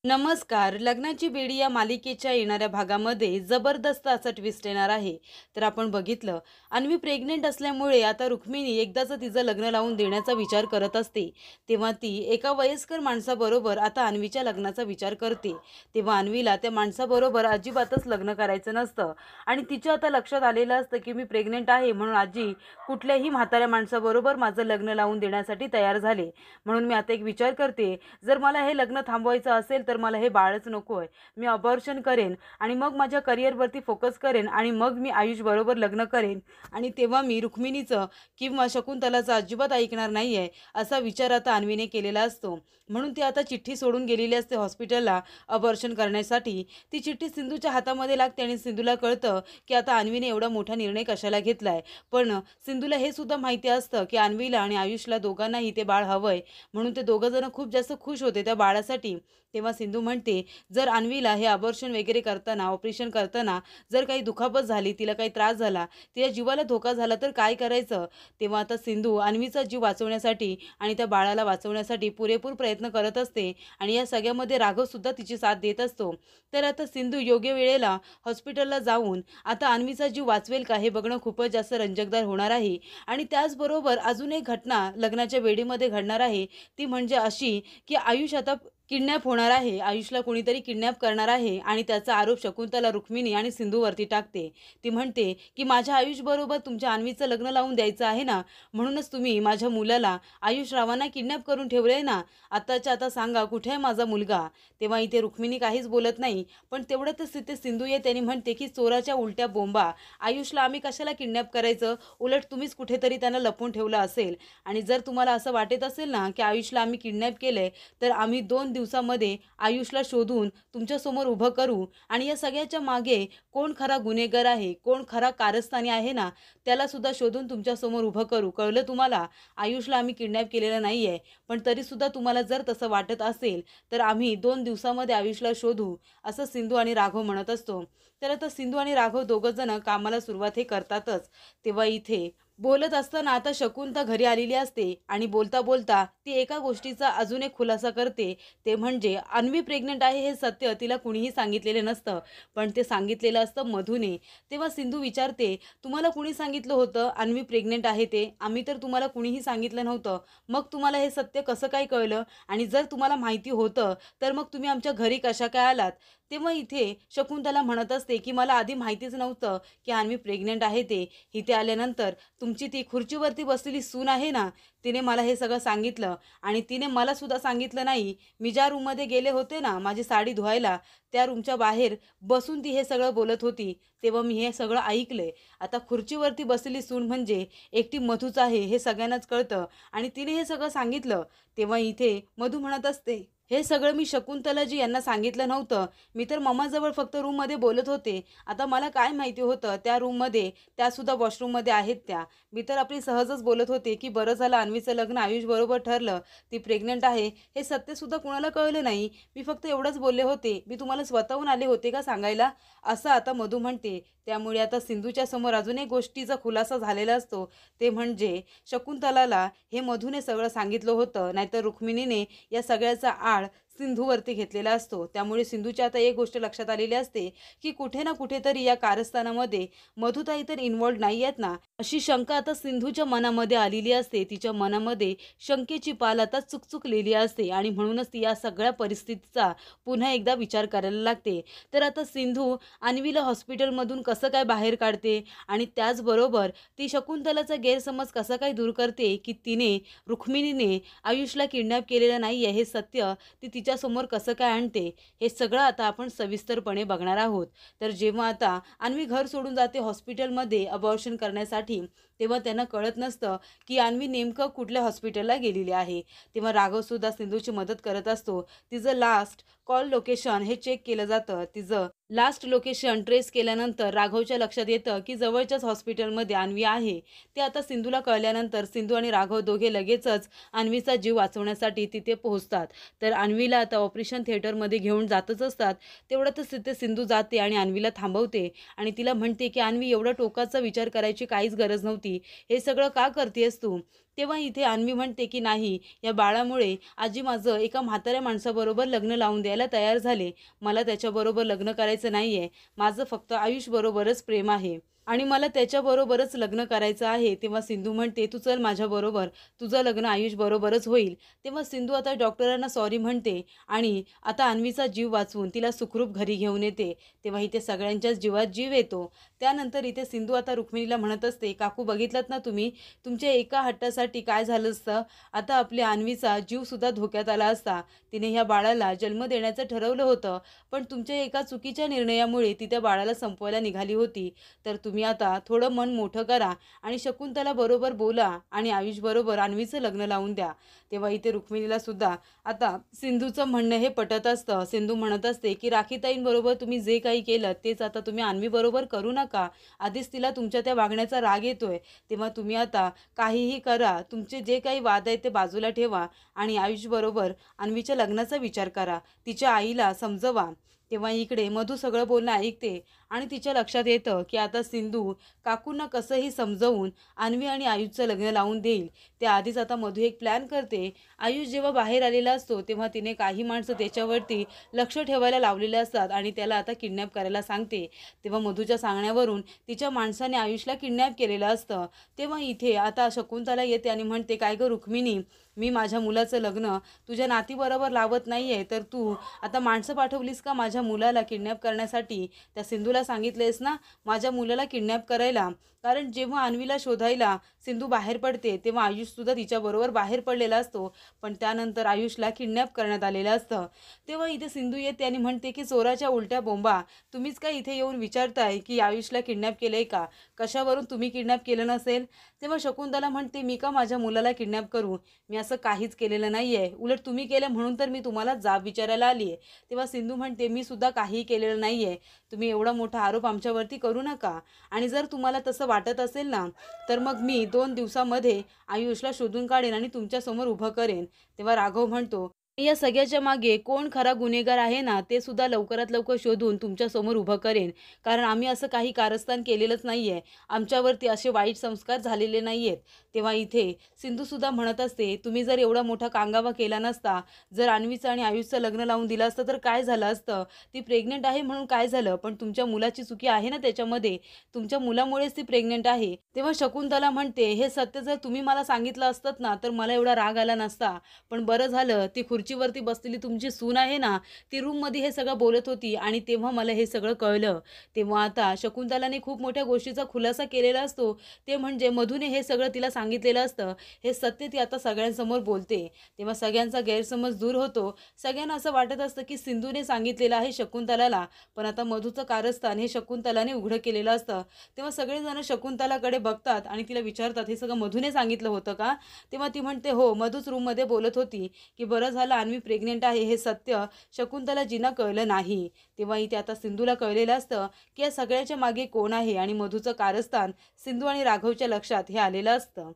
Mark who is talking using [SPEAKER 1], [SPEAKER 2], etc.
[SPEAKER 1] नमस्कार. लग्नाची बेडी या मालिकेच्या येणाऱ्या भागामध्ये जबरदस्त असा ट्विस्ट येणार आहे. तर आपण बघितलं, अन्वी प्रेग्नंट असल्यामुळे आता रुक्मिणी एकदाचं तिचं लग्न लावून देण्याचा विचार करत असते. तेव्हा ती एका वयस्कर माणसाबरोबर आता अन्वीच्या लग्नाचा विचार करते. तेव्हा अन्वीला त्या माणसाबरोबर अजिबातच लग्न करायचं नसतं आणि तिच्या आता लक्षात आलेलं असतं की मी प्रेग्नंट आहे, म्हणून आजी कुठल्याही म्हाताऱ्या माणसाबरोबर माझं लग्न लावून देण्यासाठी तयार झाले. म्हणून मी आता एक विचार करते, जर मला हे लग्न थांबवायचं असेल तर मला हे बाळच नको आहे. मी अबॉर्शन करेन आणि मग माझ्या करिअरवरती फोकस करेन आणि मग मी आयुषबरोबर लग्न करेन आणि तेव्हा मी रुक्मिणीचं किंवा शकुंतलाचं अजिबात ऐकणार नाही आहे, असा विचार आता अन्वीने केलेला असतो. म्हणून ती आता चिठ्ठी सोडून गेलेली असते हॉस्पिटलला अबॉर्शन करण्यासाठी. ती चिठ्ठी सिंधूच्या हातामध्ये लागते आणि सिंधूला कळतं की आता अन्वीने एवढा मोठा निर्णय कशाला घेतला आहे. पण सिंधूला हे सुद्धा माहिती असतं की अन्वीला आणि आयुषला दोघांनाही ते बाळ हवं आहे, म्हणून ते दोघंजणं खूप जास्त खुश होते त्या बाळासाठी. तेव्हा सिंधू म्हणते, जर अन्वीला हे अबॉर्शन वगैरे करताना, ऑपरेशन करताना जर काही दुखापत झाली, तिला काही त्रास झाला, तिच्या जीवाला धोका झाला तर काय करायचं? तेव्हा आता सिंधू अन्वीचा जीव वाचवण्यासाठी आणि त्या बाळाला वाचवण्यासाठी पुरेपूर प्रयत्न करत असते आणि या सगळ्यामध्ये राघवसुद्धा तिची साथ देत असतो. तर आता सिंधू योग्य वेळेला हॉस्पिटलला जाऊन आता अन्वीचा जीव वाचवेल का हे बघणं खूपच जास्त रंजकदार होणार आहे. आणि त्याचबरोबर अजून एक घटना लग्नाच्या वेळेमध्ये घडणार आहे. ती म्हणजे अशी की आयुष आता किडनॅप होणार आहे. आयुषला कोणीतरी किडनॅप करणार आहे आणि त्याचा आरोप शकुंतला, रुक्मिणी आणि सिंधूवरती टाकते. ती म्हणते की माझ्या आयुषबरोबर तुमच्या अन्वीचं लग्न लावून द्यायचं आहे ना, म्हणूनच तुम्ही माझ्या मुलाला आयुष रावांना किडनॅप करून ठेवलंय ना. आताच्या आता सांगा कुठे आहे माझा मुलगा? तेव्हा इथे रुक्मिणी काहीच बोलत नाही. पण तेवढ्यातच तिथे सिंधू येते आणि म्हणते की चोराच्या उलट्या बोंबा, आयुषला आम्ही कशाला किडनॅप करायचं? उलट तुम्हीच कुठेतरी त्यांना लपवून ठेवलं असेल. आणि जर तुम्हाला असं वाटत असेल ना की आयुषला आम्ही किडनॅप केलंय, तर आम्ही 2 दिवसामध्ये आयुषला शोधून तुमच्यासमोर उभं करू आणि या सगळ्याच्या मागे कोण खरा गुन्हेगार आहे, कोण खरा कारस्थानी आहे ना, त्याला सुद्धा शोधून तुमच्यासमोर उभं करू. कळलं तुम्हाला? आयुषला आम्ही किडनॅप केलेलं नाही आहे. पण तरीसुद्धा तुम्हाला जर तसं वाटत असेल, तर आम्ही 2 दिवसामध्ये आयुषला शोधू, असं सिंधू आणि राघव म्हणत असतो. तर आता सिंधू आणि राघव दोघंजणं कामाला सुरुवात हे करतातच. तेव्हा इथे बोलत असताना आता शकुंतला घरी आलेली असते आणि बोलता बोलता ती एका गोष्टीचा अजून एक खुलासा करते. ते म्हणजे अन्वी प्रेग्नंट आहे हे सत्य तिला कुणीही सांगितलेलं नसतं, पण ते सांगितलेलं असतं मधूने. तेव्हा सिंधू विचारते, तुम्हाला कुणी सांगितलं होतं अन्वी प्रेग्नंट आहे ते? आम्ही तर तुम्हाला कुणीही सांगितलं नव्हतं. मग तुम्हाला हे सत्य कसं काय कळलं? आणि जर तुम्हाला माहिती होतं तर मग तुम्ही आमच्या घरी कशा काय आलात? तेव्हा इथे शकुंतला म्हणत असते की मला आधी माहितीच नव्हतं की अन्वी प्रेग्नंट आहे ते. इथे आल्यानंतर तुमची ती खुर्चीवरती बसलेली सून आहे ना, तिने मला हे सगळं सांगितलं आणि तिने मला सुद्धा सांगितलं नाही. मी ज्या रूममध्ये गेले होते ना माझी साडी धुवायला, त्या रूमच्या बाहेर बसून ती हे सगळं बोलत होती. तेव्हा मी हे सगळं ऐकलंय. आता खुर्चीवरती बसलेली सून म्हणजे एकटी मधूच आहे हे सगळ्यांनाच कळतं आणि तिने हे सगळं सांगितलं. तेव्हा इथे मधू म्हणत असते, हे सगळं मी शकुंतलाजी यांना सांगितलं नव्हतं. मी तर मम्माजवळ फक्त रूममध्ये बोलत होते. आता मला काय माहिती होतं त्या रूममध्ये, त्यासुद्धा वॉशरूममध्ये आहेत त्या. मी तर आपली सहजच बोलत होते की बरं झालं अन्वीचं लग्न आयुषबरोबर ठरलं. ती प्रेग्नंट आहे हे सत्यसुद्धा कुणाला कळलं नाही. मी फक्त एवढंच बोलले होते. मी तुम्हाला स्वतःहून आले होते का सांगायला? असं आता मधू म्हणते. त्यामुळे आता सिंधूच्या समोर अजून एक गोष्टीचा खुलासा झालेला असतो. ते म्हणजे शकुंतलाला हे मधूने सगळं सांगितलं होतं, नाहीतर रुक्मिणीने या सगळ्याचा आळ सिंधूवरती घेतलेला असतो. त्यामुळे सिंधूच्या आता एक गोष्ट लक्षात आलेली असते की कुठे ना कुठेतरी या कारस्थानामध्ये मधुताई तर इन्व्हॉल्ड नाही आहेत ना, अशी शंका आता सिंधूच्या मनामध्ये आलेली असते. तिच्या मनामध्ये शंकेची पाल आता चुकचुकलेली असते आणि म्हणूनच ती या सगळ्या परिस्थितीचा पुन्हा एकदा विचार करायला लागते. तर आता सिंधू अन्वीला हॉस्पिटलमधून कसं काय बाहेर काढते आणि त्याचबरोबर ती शकुंतलाचा गैरसमज कसा काय दूर करते की तिने, रुक्मिणीने आयुषला किडनॅप केलेलं नाही आहे हे सत्य ती तिच्यासमोर कसं काय आणते, हे सगळं आता आपण सविस्तरपणे बघणार आहोत. तर जेव्हा आता अन्वी घर सोडून जाते हॉस्पिटलमध्ये अबॉर्शन करण्यासाठी, तेव्हा त्यांना कळत नसतं की अन्वी नेमकं कुठल्या हॉस्पिटलला गेलेली आहे. तेव्हा राघवसुद्धा सिंधूची मदत करत असतो. तिचं लास्ट कॉल लोकेशन हे चेक केलं जातं. तिचं लास्ट लोकेशन ट्रेस केल्यानंतर राघवच्या लक्षात येतं की जवळच्याच हॉस्पिटलमध्ये अन्वी आहे. ते आता सिंधूला कळल्यानंतर सिंधू आणि राघव दोघे लगेचच अन्वीचा जीव वाचवण्यासाठी तिथे पोहोचतात. तर अन्वीला आता ऑपरेशन थिएटरमध्ये घेऊन जातच असतात. तेवढ्यातच तिथे सिंधू जाते आणि अन्वीला थांबवते आणि तिला म्हणते की अन्वी, एवढा टोकाचा विचार करायची काहीच गरज नव्हती. माझ्यासाठी हे सगळं का करतेस तू? तेव्हा इथे अन्वी म्हणते की नाही, या बाळामुळे आजी माझं एका म्हाताऱ्या माणसाबरोबर लग्न लावून द्यायला तयार झाले. मला त्याच्याबरोबर लग्न करायचं नाहीये. माझं फक्त आयुषबरोबरच प्रेम आहे आणि मला त्याच्याबरोबरच लग्न करायचं आहे. तेव्हा सिंधू म्हणते, "तू चल माझ्याबरोबर. तुझं लग्न आयुषबरोबरच होईल." तेव्हा सिंधू आता डॉक्टरांना सॉरी म्हणते आणि आता अन्वीचा जीव वाचवून तिला सुखरूप घरी घेऊन येते. तेव्हा इथे सगळ्यांच्याच जीवात जीव येतो. त्यानंतर इथे सिंधू आता रुक्मिणीला म्हणत असते, "काकू बघितलात ना तुम्ही, तुमच्या एका हट्टासाठी काय झालं असतं? आता आपल्या अन्वीचा जीवसुद्धा धोक्यात आला असता. तिने ह्या बाळाला जन्म देण्याचं ठरवलं होतं, पण तुमच्या एका चुकीच्या निर्णयामुळे ती त्या बाळाला संपवायला निघाली होती. तर तुम्ही आता थोडं मन मोठं करा आणि शकुंतला बरोबर बोला आणि आयुषबरोबर अन्वीचं लग्न लावून द्या." तेव्हा इथे रुक्मिणीला सुद्धा आता सिंधूचं म्हणणं हे पटत असतं. सिंधू म्हणत असते, की "राखीताईंबरोबर तुम्ही जे काही केलं तेच आता तुम्ही अन्वीबरोबर करू नका. आधीच तिला तुमच्या त्या वागण्याचा राग येतोय. तेव्हा तुम्ही आता काहीही करा. तुमचे जे काही वाद आहेत ते बाजूला ठेवा आणि आयुषबरोबर अन्वीच्या लग्नाचा विचार करा. तिच्या आईला समजवा." तेव्हा इकडे मधू सगळं बोलणं ऐकते आणि तिच्या लक्षात येतं, की आता सिंधू काकूंना कसंही समजवून अन्वी आणि आयुषचं लग्न लावून देईल. त्याआधीच आता मधू एक प्लॅन करते. आयुष जेव्हा बाहेर आलेला असतो, तेव्हा तिने काही माणसं त्याच्यावरती लक्ष ठेवायला लावलेले असतात आणि त्याला आता किडनॅप करायला सांगते. तेव्हा मधूच्या सांगण्यावरून तिच्या माणसाने आयुषला किडनॅप केलेलं असतं. तेव्हा इथे आता शकुंतला येते आणि म्हणते, "काय गं रुक्मिणी, मी माझ्या मुलाचं लग्न तुझ्या नातीबरोबर लावत नाहीये, तर तू आता माणसं पाठवलीस का माझ्या मुलाला किडनॅप करण्यासाठी? त्या सिंधूला सांगितलेस ना माझ्या मुलाला किडनॅप करायला?" कारण जेव्हा अन्वीला शोधायला सिंधू बाहेर पडते, तेव्हा आयुषसुद्धा तिच्याबरोबर बाहेर पडलेला असतो. पण त्यानंतर आयुषला किडनॅप करण्यात आलेलं असतं. तेव्हा इथे सिंधू येते आणि म्हणते, की "चोराच्या उलट्या बोंबा, तुम्हीच काय इथे येऊन विचारताय की आयुषला किडनॅप केलंय का? कशावरून तुम्ही किडनॅप केलं नसेल?" तेव्हा शकुंतला म्हणते, "मी का माझ्या मुलाला किडनॅप करू? मी असं काहीच केलेलं नाहीये. उलट तुम्ही केलं म्हणून तर मी तुम्हाला जाब विचारायला आली आहे." तेव्हा सिंधू म्हणते, "मी सुद्धा काहीही केलेलं नाहीये. तुम्ही एवढा मोठा आरोप आमच्यावरती करू नका आणि जर तुम्हाला तसं वाटत असेल ना, तर मग मी 2 दिवसामध्ये आयुषला शोधून काढेन आणि तुमच्यासमोर उभं करेन." तेव्हा राघव म्हणतो, "या सगळ्याच्या मागे कोण खरा गुन्हेगार आहे ना, ते सुद्धा लवकरात लवकर शोधून तुमच्यासमोर उभं करेन. कारण आम्ही असं काही कारस्थान केलेलंच नाहीये. आमच्यावरती असे वाईट संस्कार झालेले नाहीयेत." तेव्हा इथे सिंधूसुद्धा म्हणत असते, "तुम्ही जर एवढा मोठा कांगावा केला नसता, जर अन्वीचं आणि आयुषचं लग्न लावून दिलं असतं तर काय झालं असतं? ती प्रेग्नंट आहे म्हणून काय झालं? पण तुमच्या मुलाची चुकी आहे ना त्याच्यामध्ये. तुमच्या मुलामुळेच ती प्रेग्नंट आहे." तेव्हा शकुंतला म्हणते, "हे सत्य जर तुम्ही मला सांगितलं असतं ना, तर मला एवढा राग आला नसता. पण बरं झालं ती खुर्चीवरती बसलेली तुमची सून आहे ना, ती रूममध्ये हे सगळं बोलत होती आणि तेव्हा मला हे सगळं कळलं." तेव्हा आता शकुंतलाने खूप मोठ्या गोष्टीचा खुलासा केलेला असतो. ते म्हणजे मधूने हे सगळं तिला सांगितलेलं असतं. हे सत्य ती आता सगळ्यांसमोर बोलते. तेव्हा सगळ्यांचा गैरसमज दूर होतो. सगळ्यांना असं वाटत असतं, की सिंधूने सांगितलेलं आहे शकुंतलाला, पण आता मधूचं कारस्थान हे शकुंतलाने उघडं केलेलं असतं. तेव्हा सगळेजण शकुंतलाकडे बघतात आणि तिला विचारतात, "हे सगळं मधूने सांगितलं होतं का?" तेव्हा ती म्हणते, "हो, मधूच रूममध्ये बोलत होती की बरं झालं अन्वी प्रेग्नेंट आहे हे सत्य शकुंतलाजींना कळलं नाही." तेव्हा इथे आता सिंधूला कळलेलं असतं, की या सगळ्याच्या मागे कोण आहे आणि मधूचं कारस्थान सिंधू आणि राघवच्या लक्षात हे आलेलं असतं.